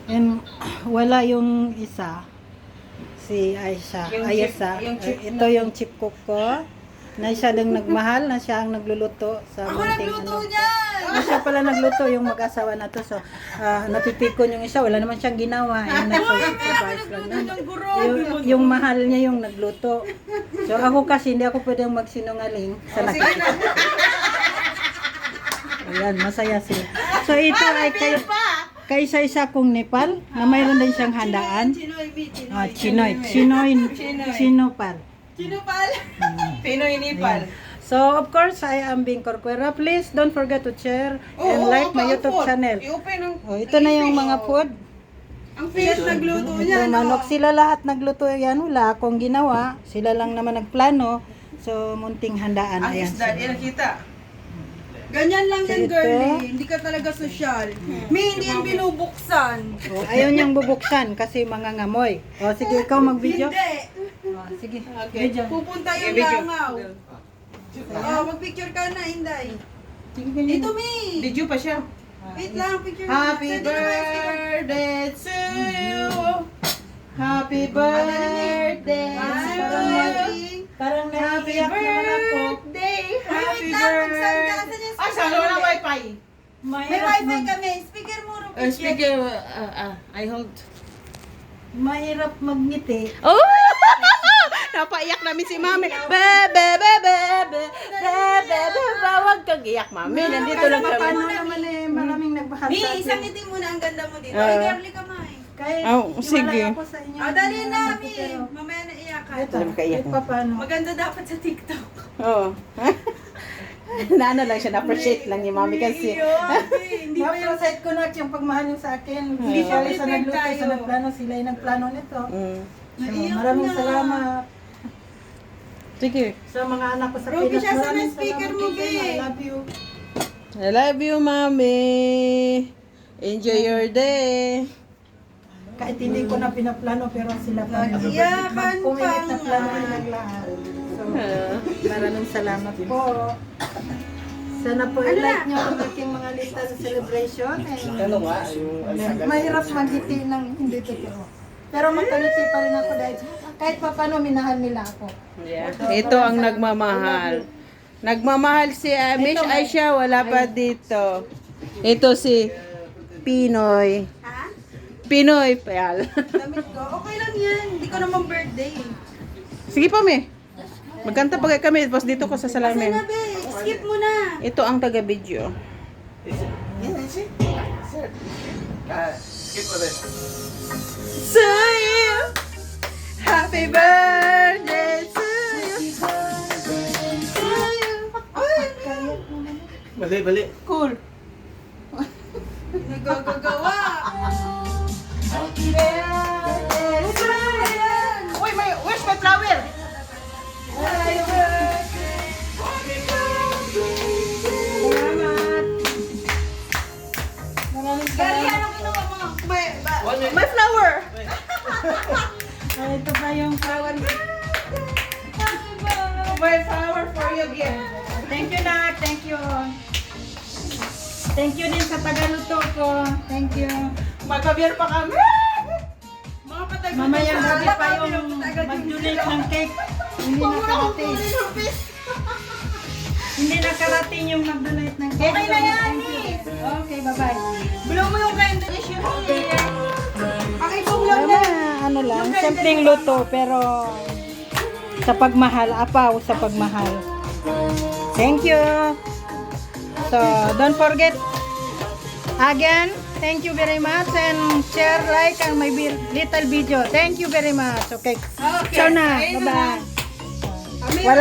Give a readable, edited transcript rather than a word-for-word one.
And wala yung isa. Si Aisha. Yung Ayesa. chip- yung chip Ito yung chip cook ko. Na siya ding nagmahal, na siya ang nagluluto sa Ako munting nagluto ano. niyan! Na siya pala nagluto yung mag-asawa na to. So, napipikon yung isa. Wala naman siyang ginawa. Nag-surprise lang. Nagluto ng guro. Yung mahal niya yung nagluto. So, ako kasi hindi ako pwedeng magsinungaling sa nakikita. Ayan, masaya sila. So, ito ay kaisa-isa kong Nepal na mayroon din siyang handaan. Chinoy, Mi, Chinoy. Chinopal. Chinopal. Pinoy Nipal. So, of course, I am being Corcuera. Please don't forget to share and like my YouTube channel. I-open ang... Oh, ito na yung mga food. Ang fish nagluto niya, Ito, manok. Sila lahat nagluto yan. Wala akong ginawa. Sila lang naman nagplano. So, munting handaan. Ang Ayan. isda, nakita. Ganyan lang yan, Ito. girlie. Hindi ka talaga sosyal. Mi, hindi yan binubuksan. Oh, ayaw niyang bubuksan kasi mga ngamoy. O, sige, ikaw mag-video. Hindi. Oh, sige. Okay. Video. Pupunta yung Video. langaw. Oh, mag-picture ka na, Inday. Sige, Ito, Mi. Video pa siya. Wait lang, picture Happy Send it to my sticker. birthday to you. Happy birthday One, to two, you. three. Parang Happy naiiyak naman ako. birthday. Happy Wait lang, magsaan ka. birthday. Asan yung Ay, speaker? saan wala wifi? May Mahirap, wifi kami. Speaker mo, Rupi. Speaker, I hold. mahirap magngiti. Oh! Napaiyak namin si Mami. Bebe, bebe, bebe, bebe, bebe. Huwag kang iyak, Mami. Nandito lang kami. Paano naman maraming nagmahal Mi, sa isang atin. ngiti muna. Ang ganda mo dito. Ah. Ay, girlie ka, May. Kahit Oh, sige. hiwalay ako sa inyo. Dali na, Ano, Mi. pero Mamaya na iyakan. Ito, Alam ka, iyak kahit mo. pa paano. Maganda dapat sa TikTok. Oo. Naano lang siya, na-appreciate lang ni Mami kasi. Hindi pa yung... Ma-process ko na yung pagmahal niyo sa akin. Hindi Hindi siya siya sa prepared nagluto, tayo. sa nagplano. Sila yung nagplano nito. Mm. So, Naiyak maraming na. salamat Sige. sa mga anak ko sa Ruby, Pinas. siya sa Maraming speaker salamat mo, din kayo. Be. I love you. I love you, Mami. Enjoy your day. Kahit hindi ko na pinaplano, pero sila pa rin. Iyakan Pumilit pa na plano nga. nilang lahat. So, Ah. maraming salamat po. Sana po Ano i-like na? nyo ang aking mga little celebration. And Ano nga, yung mahirap magiti ng hindi totoo. Pero magkaliti pa rin ako dahil kahit pa paano minahal nila ako. Yeah. Ito ang nagmamahal. Nagmamahal si Miss Aisha, wala pa dito. Ito si Pinoy. Ha? Pinoy, payal. Damit ko? Okay lang yan. Hindi ko naman birthday. Sige pa, me. Magkanta pa kami, tapos dito ko sa Kasi salamin. na, Be. Skip mo na. Ito ang taga-video. skip ko rin. To you, happy birthday to you. To you. Bali, bali. Cool. Nagagagawa. Uy, where's my flower? Salamat. Maraming Gary, salamat. ano ginawa mo? My flower. Ito pa yung flower. My flower for you again. Thank you, Nak. Thank you. Thank you din sa tagaluto ko. Thank you. Magpabiyar pa kami. Mga patay ko Mamaya sa gabi alak, pa ah, yung pinapatay agad mag-donate ng cake. Hindi nakarating. Hindi nakarating yung mag-donate ng cake. Okay na yan, Thank you. Miss. Okay, bye-bye. Blow mo yung candle. Pakibog lang Tama, na. ano lang, simpleng luto pero sa pagmahal, apaw sa pagmahal. Thank you. So, don't forget again, thank you very much and share, like ang my little video. Thank you very much. Okay. Okay. Ciao na. Ayun Bye-bye. Kami Wala